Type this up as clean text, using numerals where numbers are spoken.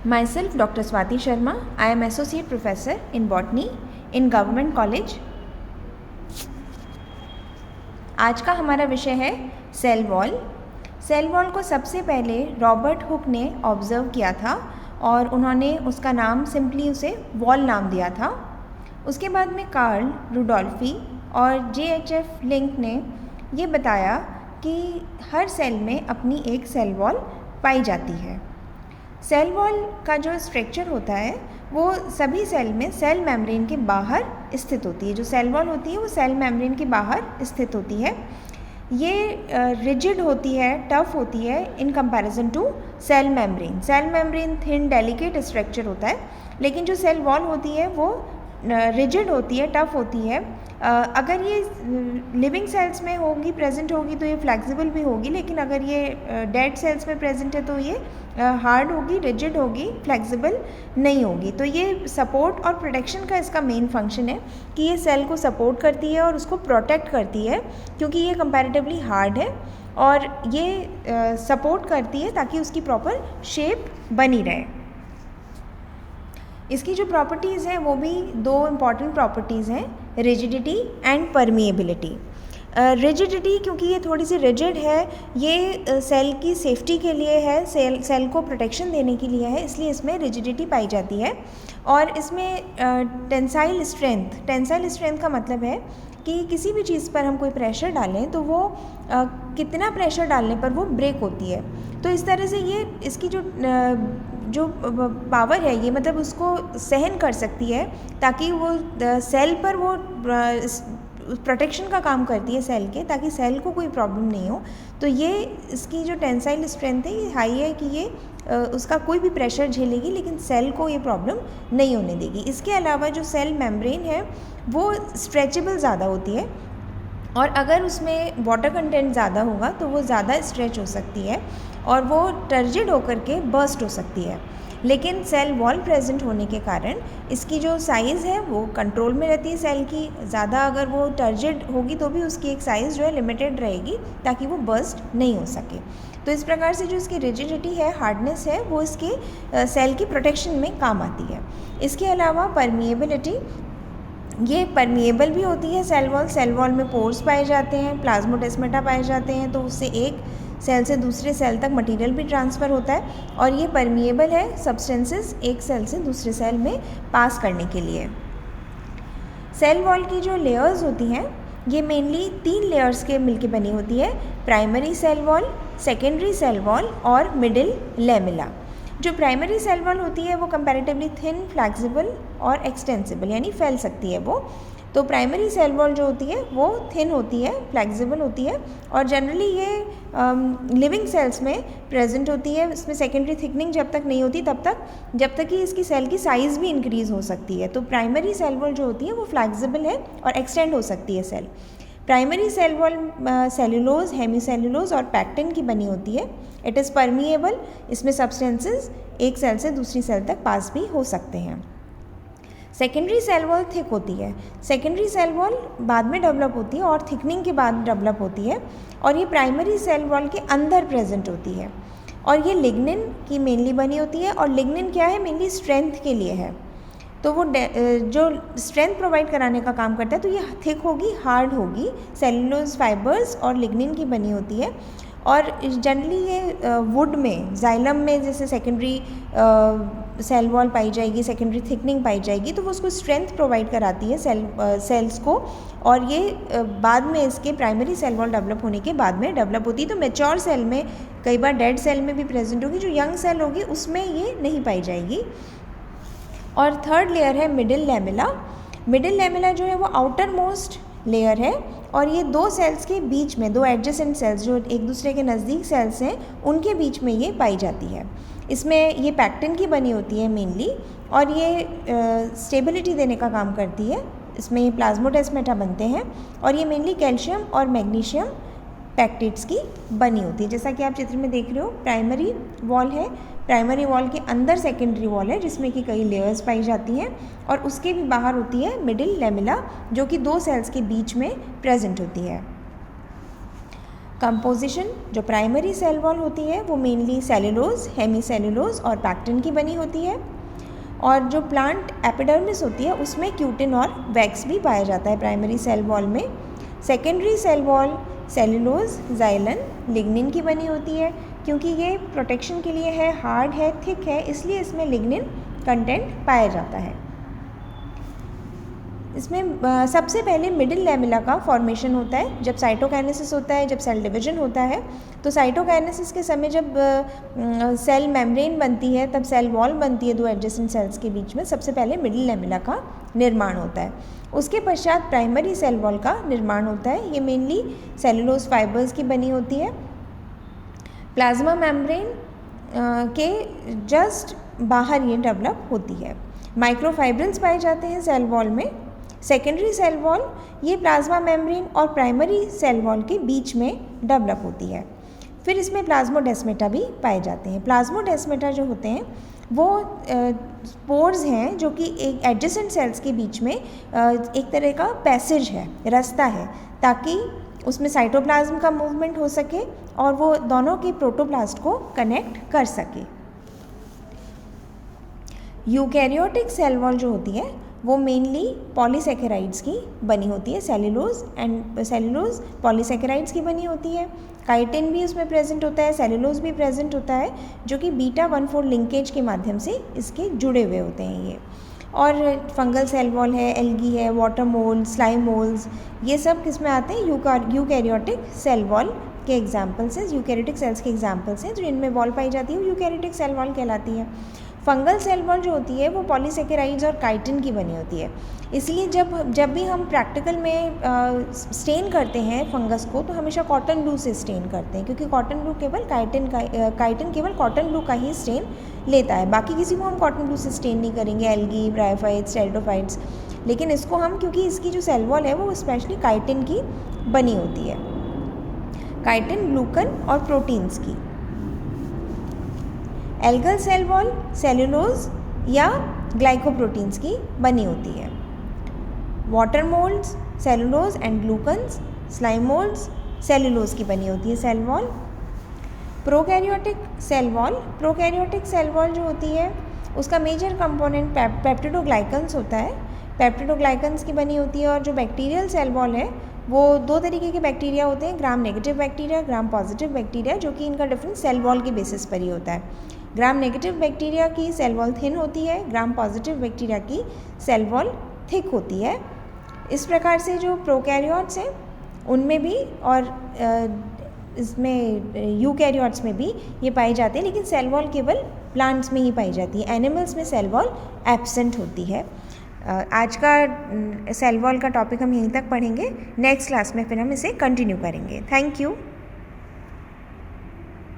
Myself, Dr. Swati Sharma. I am Associate Professor in Botany in Government College. आज का हमारा विषय है सेल वॉल। सेल वॉल को सबसे पहले रॉबर्ट हुक ने ऑब्ज़र्व किया था और उन्होंने उसका नाम सिंपली उसे वॉल नाम दिया था। उसके बाद में कार्ल रुडोल्फी और JHF लिंक ने ये बताया कि हर सेल में अपनी एक सेल वॉल पाई जाती है। सेल वॉल का जो स्ट्रक्चर होता है वो सभी सेल में सेल मेम्ब्रेन के बाहर स्थित होती है। जो सेल वॉल होती है वो सेल मेम्ब्रेन के बाहर स्थित होती है। ये रिजिड होती है, टफ होती है in comparison to cell membrane. Cell membrane thin delicate structure होता है, लेकिन जो सेल वॉल होती है वो रिजिड होती है, टफ होती है। अगर ये लिविंग सेल्स में होगी, प्रेजेंट होगी तो ये फ्लेक्सिबल भी होगी, लेकिन अगर ये डेड सेल्स में प्रेजेंट है तो ये हार्ड होगी, रिजिड होगी, फ्लेक्सिबल नहीं होगी। तो ये सपोर्ट और प्रोटेक्शन का इसका मेन फंक्शन है कि ये सेल को सपोर्ट करती है और उसको प्रोटेक्ट करती है, क्योंकि ये कंपैरेटिवली हार्ड है और ये सपोर्ट करती है ताकि उसकी प्रॉपर शेप बनी रहे। इसकी जो प्रॉपर्टीज़ हैं वो भी दो इम्पॉर्टेंट प्रॉपर्टीज़ हैं, रिजिडिटी एंड परमिएबिलिटी। रिजिडिटी क्योंकि ये थोड़ी सी रिजिड है, ये सेल की सेफ्टी के लिए है, सेल को प्रोटेक्शन देने के लिए है, इसलिए इसमें रिजिडिटी पाई जाती है। और इसमें टेंसाइल स्ट्रेंथ का मतलब है कि किसी भी चीज़ पर हम कोई प्रेशर डालें तो वो कितना प्रेशर डालने पर वो ब्रेक होती है। तो इस तरह से ये इसकी जो पावर है ये मतलब उसको सहन कर सकती है, ताकि वो सेल पर वो प्रोटेक्शन का काम करती है सेल के, ताकि सेल को कोई प्रॉब्लम नहीं हो। तो ये इसकी जो टेंसाइल स्ट्रेंथ है ये हाई है कि ये उसका कोई भी प्रेशर झेलेगी, लेकिन सेल को ये प्रॉब्लम नहीं होने देगी। इसके अलावा जो सेल मेम्ब्रेन है वो स्ट्रेचेबल ज़्यादा होती है, और अगर उसमें वाटर कंटेंट ज़्यादा होगा तो वो ज़्यादा स्ट्रेच हो सकती है और वो टर्जिड होकर के बर्स्ट हो सकती है। लेकिन सेल वॉल प्रेजेंट होने के कारण इसकी जो साइज़ है वो कंट्रोल में रहती है सेल की। ज़्यादा अगर वो टर्जिड होगी तो भी उसकी एक साइज़ जो है लिमिटेड रहेगी, ताकि वो बर्स्ट नहीं हो सके। तो इस प्रकार से जो इसकी रिजिडिटी है, हार्डनेस है, वो इसके सेल की प्रोटेक्शन में काम आती है। इसके अलावा परमिएबिलिटी, ये परमिएबल भी होती है सेल वॉल में पोर्स पाए जाते हैं, प्लाज्मोडेस्माटा पाए जाते हैं, तो उससे एक सेल से दूसरे सेल तक मटेरियल भी ट्रांसफ़र होता है। और ये परमिएबल है सब्सटेंसेस एक सेल से दूसरे सेल में पास करने के लिए। सेल वॉल की जो लेयर्स होती हैं ये मेनली 3 लेयर्स के मिलके बनी होती है, primary cell wall, secondary cell wall और मिडिल लैमेला। जो प्राइमरी सेल वॉल होती है वो कंपैरेटिवली थिन, फ्लेक्सिबल और एक्सटेंसिबल, यानी फैल सकती है वो। तो प्राइमरी सेल वॉल जो होती है वो थिन होती है, फ्लेक्सिबल होती है, और जनरली ये लिविंग सेल्स में प्रेजेंट होती है। इसमें सेकेंडरी थिकनिंग जब तक नहीं होती तब तक, जब तक कि इसकी सेल की साइज़ भी इंक्रीज़ हो सकती है। तो प्राइमरी सेल वॉल जो होती है वो फ्लेक्सिबल है और एक्सटेंड हो सकती है cell. Primary cell wall cellulose, hemicellulose और पैक्टिन की बनी होती है। इट इज़ परमिएबल, इसमें सब्सटेंसेस एक सेल से दूसरी सेल तक पास भी हो सकते हैं। सेकेंडरी सेल वॉल थिक होती है। सेकेंडरी सेल वॉल बाद में डेवलप होती है और थिकनिंग के बाद डेवलप होती है, और ये प्राइमरी सेल वॉल के अंदर प्रेजेंट होती है। और ये लिग्निन की मेनली बनी होती है, और लिग्निन क्या है, मेनली स्ट्रेंथ के लिए है। तो वो जो स्ट्रेंथ प्रोवाइड कराने का काम करता है, तो ये थिक होगी, हार्ड होगी, सेलुलोज फाइबर्स और लिग्निन की बनी होती है। और जनरली ये वुड में, जाइलम में जैसे सेकेंडरी सेल वॉल पाई जाएगी, सेकेंडरी थिकनिंग पाई जाएगी, तो वो उसको स्ट्रेंथ प्रोवाइड कराती है सेल्स को। और ये बाद में इसके प्राइमरी सेल वॉल डेवलप होने के बाद में डेवलप होती है। तो मैच्योर सेल में, कई बार डेड सेल में भी प्रेजेंट होगी, जो यंग सेल होगी उसमें ये नहीं पाई जाएगी। और थर्ड लेयर है मिडिल लैमेला। मिडिल लैमेला जो है वो आउटर मोस्ट लेयर है, और ये दो सेल्स के बीच में, दो एडजेसेंट सेल्स जो एक दूसरे के नज़दीक सेल्स हैं, उनके बीच में ये पाई जाती है। इसमें ये पैक्टिन की बनी होती है मेनली, और ये स्टेबिलिटी देने का काम करती है। इसमें ये प्लाज्मोडेस्माटा बनते हैं, और ये मेनली कैल्शियम और मैग्नीशियम पैक्टिड्स की बनी होती है। जैसा कि आप चित्र में देख रहे हो, प्राइमरी वॉल है, प्राइमरी वॉल के अंदर सेकेंडरी वॉल है जिसमें कि कई लेयर्स पाई जाती हैं, और उसके भी बाहर होती है मिडिल लैमेला, जो कि दो सेल्स के बीच में प्रेजेंट होती है। कंपोजिशन जो प्राइमरी सेल वॉल होती है वो मेनली सेलुलोज, हेमी सेलुलोज और पैक्टिन की बनी होती है, और जो प्लांट एपिडर्मिस होती है उसमें क्यूटिन और वैक्स भी पाया जाता है प्राइमरी सेल वॉल में। Secondary cell wall cellulose, xylan, lignin की बनी होती है, क्योंकि ये प्रोटेक्शन के लिए है, हार्ड है, थिक है, इसलिए इसमें लिग्निन कंटेंट पाया जाता है। इसमें सबसे पहले मिडिल लैमेला का फॉर्मेशन होता है जब साइटोकाइनेसिस होता है, जब सेल डिवीजन होता है। तो साइटोकाइनेसिस के समय जब सेल मेम्ब्रेन बनती है तब सेल वॉल बनती है दो एडजेसेंट सेल्स के बीच में, सबसे पहले मिडिल लैमेला का निर्माण होता है। उसके पश्चात प्राइमरी सेल वॉल का निर्माण होता है। ये मेनली सेलुलोज फाइबर्स की बनी होती है। प्लाज्मा मेम्ब्रेन के जस्ट बाहर ये डेवलप होती है। माइक्रोफाइब्रिल्स पाए जाते हैं सेल वॉल में। सेकेंडरी सेल वॉल ये प्लाज्मा मेम्ब्रेन और प्राइमरी सेल वॉल के बीच में डेवलप होती है। फिर इसमें प्लाज्मोडेस्मेटा भी पाए जाते हैं। प्लाज्मोडेस्मेटा जो होते हैं वो स्पोर्स हैं जो कि एक एडजेसेंट सेल्स के बीच में एक तरह का पैसेज है, रास्ता है, ताकि उसमें साइटोप्लाज्म का मूवमेंट हो सके और वो दोनों के प्रोटोप्लास्ट को कनेक्ट कर सके। यूकैरियोटिक सेल वॉल जो होती है वो मेनली पॉलीसेकेराइड्स की बनी होती है। सेलुलोज पॉलीसेकेराइड्स की बनी होती है। काइटिन भी उसमें प्रेजेंट होता है, सेलुलोज भी प्रेजेंट होता है, जो कि बीटा 1,4 लिंकेज के माध्यम से इसके जुड़े हुए होते हैं ये। और फंगल सेल वॉल है, एल्गी है, वाटर मोल्ड, स्लाइम मोल्ड्स, ये सब किस में आते हैं? यूकैरियोटिक सेल वॉल के एग्जाम्पल्स हैं, यूकैरियोटिक सेल्स के एग्जाम्पल्स हैं। जो इनमें वॉल पाई जाती है वो यूकैरियोटिक सेल वॉल कहलाती है। फंगल सेल वॉल जो होती है वो पॉलीसेकेराइड्स और काइटिन की बनी होती है। इसलिए जब भी हम प्रैक्टिकल में स्टेन करते हैं फंगस को तो हमेशा कॉटन ब्लू से स्टेन करते हैं, क्योंकि कॉटन ब्लू केवल काइटिन केवल कॉटन ब्लू का ही स्टेन लेता है। बाकी किसी को हम कॉटन ब्लू से स्टेन नहीं करेंगे, एल्गी, ब्रायोफाइट्स, टेरिडोफाइट्स। लेकिन इसको हम, क्योंकि इसकी जो सेल वॉल है वो स्पेशली काइटिन की बनी होती है, काइटिन, ग्लूकन और प्रोटीन्स की। एल्गल सेल वॉल सेलुलोज या ग्लाइकोप्रोटीन्स की बनी होती है। Water molds cellulose and glucans, slime molds cellulose की बनी होती है cell wall. Prokaryotic cell wall जो होती है उसका मेजर कंपोनेंट पेप्टिडोग्लाइकन्स होता है। पेप्टिडोग्लाइकन्स की बनी होती है। और जो बैक्टीरियल सेल वॉल है वो दो तरीके के बैक्टीरिया होते हैं, gram negative bacteria, gram positive bacteria, जो कि इनका डिफरेंस सेल वॉल के बेसिस पर ही होता है। ग्राम नेगेटिव बैक्टीरिया की सेल वॉल थिन होती है, ग्राम पॉजिटिव बैक्टीरिया की सेल वॉल थिक होती है। इस प्रकार से जो प्रोकैरियोट्स हैं उनमें भी और इसमें यूकैरियोट्स में भी ये पाए जाते हैं, लेकिन सेल वॉल केवल प्लांट्स में ही पाई जाती है। एनिमल्स में सेल वॉल एब्सेंट होती है। आज का सेल वॉल का टॉपिक हम यहीं तक पढ़ेंगे। नेक्स्ट क्लास में फिर हम इसे कंटिन्यू करेंगे। Thank you.